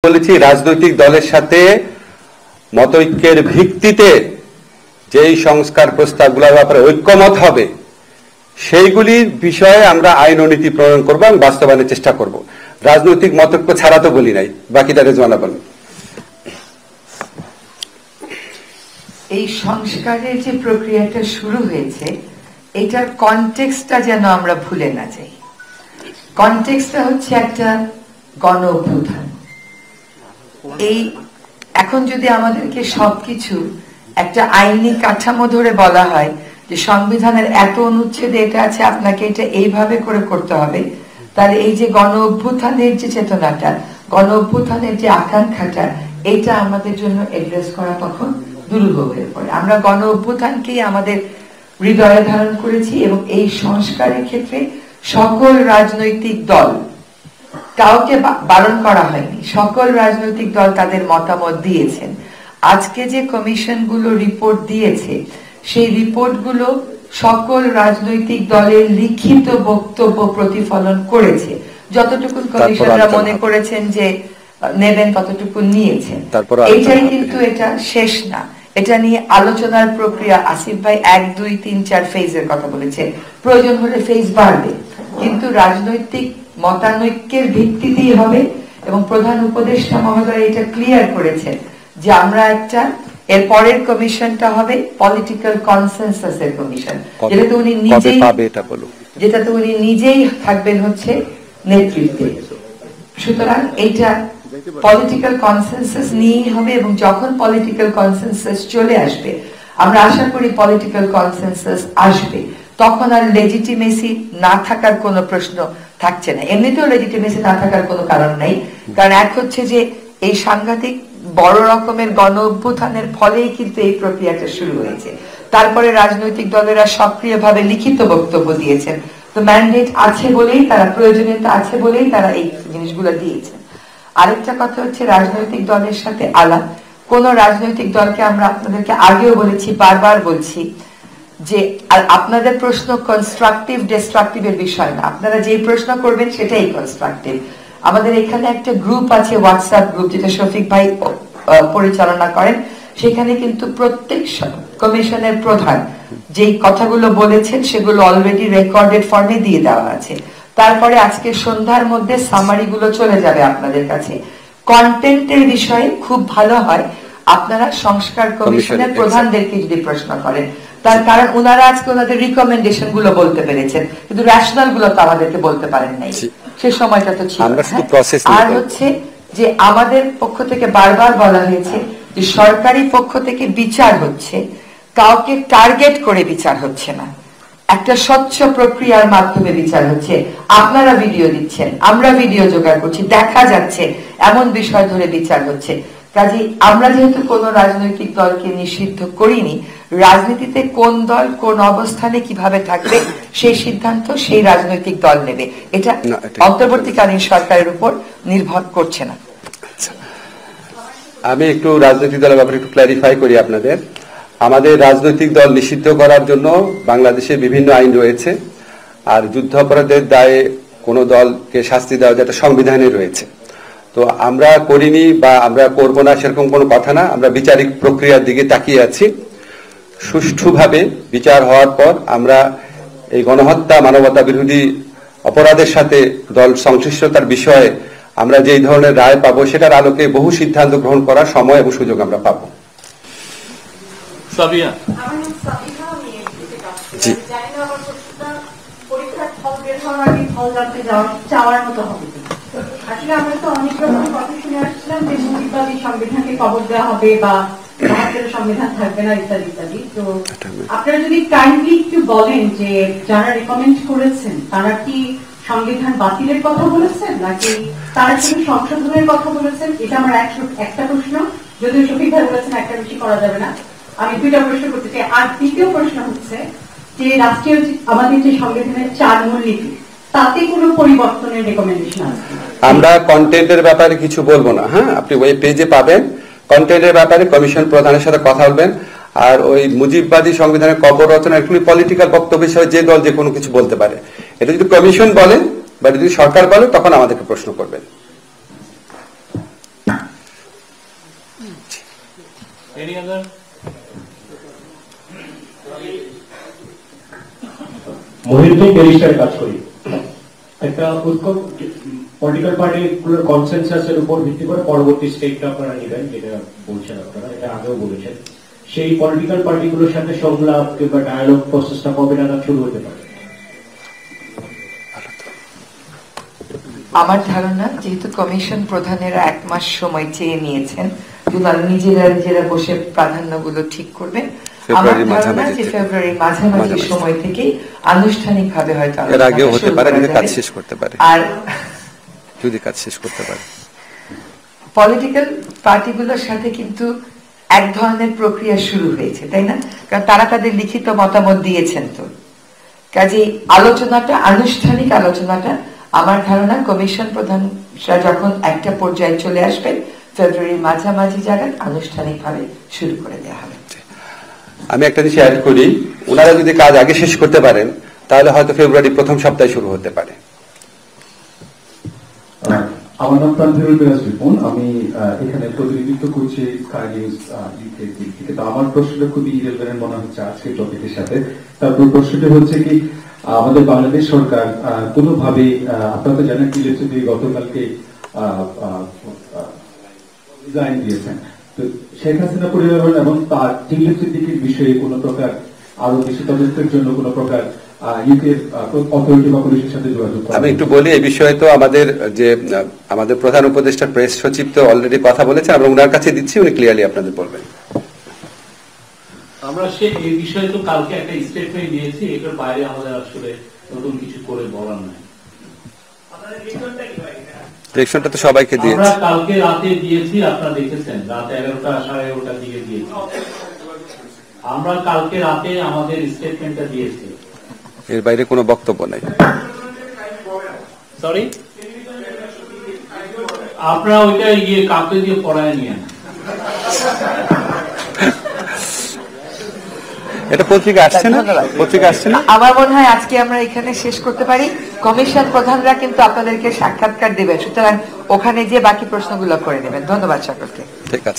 বলেছি রাজনৈতিক দলের সাথে মতৈক্যের ভিত্তিতে যেই সংস্কার প্রস্তাবগুলোর ব্যাপারে ঐক্যমত হবে সেইগুলির বিষয়ে আমরা আইন ও নীতি প্রণয়ন করব এবং বাস্তবায়নের চেষ্টা করব। রাজনৈতিক মতৈক্য ছাড়া তো বলি নাই। বাকিটা রেজওয়ানা বলেন। এই সংস্কারের যে প্রক্রিয়াটা শুরু হয়েছে এটার কনটেক্সটটা যেন আমরা ভুলে না যাই। কনটেক্সটটা হচ্ছে একটা গণ অভ্যুত্থান। এই এখন যদি আমাদেরকে সবকিছু একটা আইনি কাঠামো ধরে বলা হয় যে সংবিধানের এত অনুচ্ছেদে এটা আছে, আপনাকে এটা এইভাবে করে করতে হবে, তাহলে এই যে গণ অভ্যুত্থানের যে চেতনাটা, গণ অভ্যুত্থানের যে আকাঙ্ক্ষাটা, এটা আমাদের জন্য এড্রেস করা তখন দুরূহ হয়ে পড়ে। আমরা গণ অভ্যুত্থানকেই আমাদের হৃদয়ে ধারণ করেছি এবং এই সংস্কারের ক্ষেত্রে সকল রাজনৈতিক দল, কাউকে বারণ করা হয়নি, সকল রাজনৈতিক দল তাদের মতামত দিয়েছেন। আজকে যে কমিশনগুলো রিপোর্ট দিয়েছে সেই রিপোর্টগুলো সকল রাজনৈতিক দলের লিখিত বক্তব্য প্রতিফলন করেছে। যতটুকু কমিশনরা মনে করেছেন যে নেবেন ততটুকু নিয়েছেন। এটাই কিন্তু এটা শেষ না, এটা নিয়ে আলোচনার প্রক্রিয়া। আসিফ ভাই 1, 2, 3, 4 ফেজের কথা বলেছেন, প্রয়োজন হলে ফেজ বাড়বে, কিন্তু রাজনৈতিক মতানৈক্যের ভিত্তিতেই হবে। এবং প্রধান উপদেষ্টা মহোদয় এটা ক্লিয়ার করেছেন যে আমরা একটা এর পরের কমিশনটা হবে পলিটিক্যাল কনসেনসাসের কমিশন, যেটাতে উনি নিজেই থাকবেন হচ্ছে নেতৃত্বে। সুতরাং এটা পলিটিক্যাল কনসেনসাস নিয়েই হবে এবং যখন পলিটিক্যাল কনসেনসাস চলে আসবে, আমরা আশা করি পলিটিক্যাল কনসেনসাস আসবে, তখন আর লেজিটিমেসি না থাকার কোনো প্রশ্ন থাকছে না। এমনিতেও লেজিটিমেসি না থাকার কোনো কারণ নাই, কারণ এক হচ্ছে যে এই সাংঘাতিক বড় রকমের গণ অভ্যুত্থানের ফলেই কিন্তু এই প্রক্রিয়াটা শুরু হয়েছে। তারপরে রাজনৈতিক দলেরা সক্রিয়ভাবে লিখিত বক্তব্য দিয়েছেন, তো ম্যান্ডেট আছে বলেই তারা, প্রয়োজনীয়তা আছে বলেই তারা এই জিনিসগুলো দিয়েছেন। আরেকটা কথা হচ্ছে রাজনৈতিক দলের সাথে আলাপ। কোন রাজনৈতিক দলকে আমরা আপনাদেরকে আগেও বলেছি, বারবার বলছি যে আপনাদের প্রশ্ন কনস্ট্রাকটিভ ডিস্ট্রাকটিভের বিষয় না, আপনারা যে প্রশ্ন করবেন সেটাই কনস্ট্রাকটিভ। আমাদের এখানে একটা গ্রুপ আছে, হোয়াটসঅ্যাপ গ্রুপ, যেটা শফিক ভাই পরিচালনা করেন। সেখানে কিন্তু প্রত্যেক কমিশনের প্রধান যেই কথাগুলো বলেছেন সেগুলো অলরেডি রেকর্ডেড ফর্মে দিয়ে দেওয়া আছে। তারপরে আজকে সন্ধ্যার মধ্যে সামারি গুলো চলে যাবে আপনাদের কাছে। কন্টেন্টের বিষয়ে খুব ভালো হয় আপনারা সংস্কার কমিশনের প্রধানদেরকে যদি প্রশ্ন করেন, তার কারণ ওনারা আজকে ওনাদের রিকমেন্ডেশন গুলো বলতে পেরেছেন, কিন্তু রেশনাল গুলো তো আমাদেরকে বলতে পারেন নাই, সে সময়টা তো ছিল। আর হচ্ছে যে আমাদের পক্ষ থেকে বারবার বলা হয়েছে যে সরকারি পক্ষ থেকে বিচার হচ্ছে, কাউকে টার্গেট করে বিচার হচ্ছে না, একটা স্বচ্ছ প্রক্রিয়ার মাধ্যমে বিচার হচ্ছে। আপনারা ভিডিও দিচ্ছেন, আমরা ভিডিও জোগাড় করছি, দেখা যাচ্ছে এমন বিষয় ধরে বিচার হচ্ছে। কাজে আমরা যেহেতু কোন রাজনৈতিক দলকে নিষিদ্ধ করিনি, রাজনীতিতে কোন দল কোন অবস্থানে কিভাবে থাকবে সেই সিদ্ধান্ত সেই রাজনৈতিক দল নেবে, এটা অন্তর্বর্তীকালীন সরকারের উপর নির্ভর করছে না। আমি একটু রাজনৈতিক দলের ব্যাপারে একটু ক্ল্যারিফাই করি আপনাদের। আমাদের রাজনৈতিক দল নিষিদ্ধ করার জন্য বাংলাদেশে বিভিন্ন আইন রয়েছে, আর যুদ্ধাপরাধের দায়ে কোনো দলকে শাস্তি দেওয়া যেটা সংবিধানে রয়েছে। তো আমরা করিনি বা আমরা করব না সেরকম কোনো কথা না, আমরা বিচারিক প্রক্রিয়ার দিকে তাকিয়ে আছি। সুষ্ঠুভাবে বিচার হওয়ার পর আমরা এই গণহত্যা, মানবতা বিরোধী অপরাধের সাথে দল সংশ্লিষ্টতার বিষয়ে আমরা যেই ধরনের রায় পাবো সেটার আলোকে বহু সিদ্ধান্ত গ্রহণ করার সময় এবং সুযোগ আমরা পাবো। সাবিয়া, জি, আসলে আমরা তো অনেক রকম কথা শুনে আসছিলাম যে মুজিববাদী সংবিধানকে কবর দেওয়া হবে বা সংবিধান থাকবে না ইত্যাদি ইত্যাদি। তো আপনারা যদি কাইন্ডলি একটু বলেন যে যারা রেকমেন্ড করেছেন তারা কি সংবিধান বাতিলের কথা বলেছেন নাকি তারা শুধু সংশোধনের কথা বলেছেন? এটা আমার একটা প্রশ্ন। যদিও শফিক ভাই বলেছেন একটা বেশি করা যাবে না, আমি দুইটা প্রশ্ন করতে চাই। আর দ্বিতীয় প্রশ্ন হচ্ছে যে রাষ্ট্রীয় আমাদের যে সংবিধানের 4 মূলনীতি, তাতে কোনো পরিবর্তনের রেকমেন্ডেশন আছে? আমরা কন্টেন্টের ব্যাপারে কিছু বলবো না। হ্যাঁ, আপনি ওই পেজে পাবেন। কন্টেন্টের ব্যাপারে কমিশন প্রধানের সাথে কথা বলবেন। আর ওই মুজিববাদী সংবিধানের কবর রচনা এগুলি পলিটিক্যাল বক্তব্য হিসেবে যে দল যে কোনো কিছু বলতে পারে। এটা যদি কমিশন বলে বা যদি সরকার বলে তখন আমাদেরকে প্রশ্ন করবেন। Any other? মহিউদ্দিন ব্যারিস্টার কাজ করি। একটা উৎকট পলিটিক্যাল পার্টিগুলোর কনসেনসাসের উপর ভিত্তি করে পরবর্তী স্টেপটা আপনারা নেবেন, যেটা বলছেন আপনারা, এটা আগেও বলেছেন। সেই পলিটিক্যাল পার্টিগুলোর সাথে সংলাপ কিংবা ডায়ালগ প্রসেসটা কবে নাগাদ শুরু হতে পারে? আমার ধারণা, যেহেতু কমিশন প্রধানেরা 1 মাস সময় চেয়ে নিয়েছেন, ওনারা নিজেরা বসে প্রাধান্যগুলো ঠিক করবেন। আমার ধারণা যে ফেব্রুয়ারি মাঝামাঝি সময় থেকে আনুষ্ঠানিকভাবে হয়তো এর আগেও হতে পারে, যদি কাজ শেষ করতে পারে, আর যদি কাজ শেষ করতে পারে। পলিটিক্যাল পার্টিগুলোর সাথে কিন্তু এক ধরনের প্রক্রিয়া শুরু হয়েছে, তাই না? কারণ তারা তাদের লিখিত মতামত দিয়েছেন। তো কাজে আলোচনাটা, আনুষ্ঠানিক আলোচনাটা আমার ধারণা কমিশন প্রধানরা যখন একটা পর্যায়ে চলে আসবেন, ফেব্রুয়ারির মাঝামাঝি জায়গায় আনুষ্ঠানিকভাবে শুরু করে দেওয়া হবে। আমি একটা জিনিস অ্যাড করি, ওনারা যদি কাজ আগে শেষ করতে পারেন তাহলে হয়তো ফেব্রুয়ারি প্রথম সপ্তাহে শুরু হতে পারে। আমার নাম তানভীরুল মিরাজ রিপন, আমি এখানে প্রতিনিধিত্ব করছি স্কাই নিউজ ইউকে থেকে। তো আমার প্রশ্নটা খুবই রিলেভেন্ট মনে হচ্ছে আজকের টপিকের সাথে। তারপর প্রশ্নটা হচ্ছে কি, আমাদের বাংলাদেশ সরকার কোনোভাবে, আপনারা তো জানেন ইলেকট্রিসিটি গতকালকে রিজাইন দিয়েছেন, তো শেখ হাসিনা পরিবার এবং তার ইলেকট্রিসিটির বিষয়ে কোনো প্রকার আরো বেশি তদন্তের জন্য কোনো প্রকার ইউকে অথরিটি বা পুলিশের সাথে যোগাযোগ? আমি একটু বলি এই বিষয়ে। তো আমাদের প্রধান উপদেষ্টা প্রেস সচিব তো অলরেডি কথা বলেছেন, আমরা ওনার কাছে দিচ্ছি, উনি ক্লিয়ারলি আপনাদের বলবেন। আমরা এই বিষয়ে তো কালকে একটা স্টেটমেন্ট দিয়েছি, এটার বাইরে আমাদের আসলে নতুন কিছু করে বলার নাই। ডিরেকশনটা তো সবাইকে দিয়েছি, আমরা কালকে রাতে দিয়েছি, আপনারা দেখেছেন, রাত 11টা 11:30 দিকে দিয়েছি। আমরা কালকে রাতে আমাদের স্টেটমেন্টটা দিয়েছি, এর বাইরে কোনো বক্তব্য নাই। সরি, আপনারা ওইটা কাউকে দিয়ে পড়ায় নিয়ে, এটা পত্রিকা আসছে না, পত্রিকা আসছে না। আমার মনে হয় আজকে আমরা এখানে শেষ করতে পারি। কমিশন প্রধানরা কিন্তু আপনাদেরকে সাক্ষাৎকার দেবেন, সুতরাং ওখানে যে বাকি প্রশ্নগুলো করে নেবেন। ধন্যবাদ সকলকে। ঠিক আছে।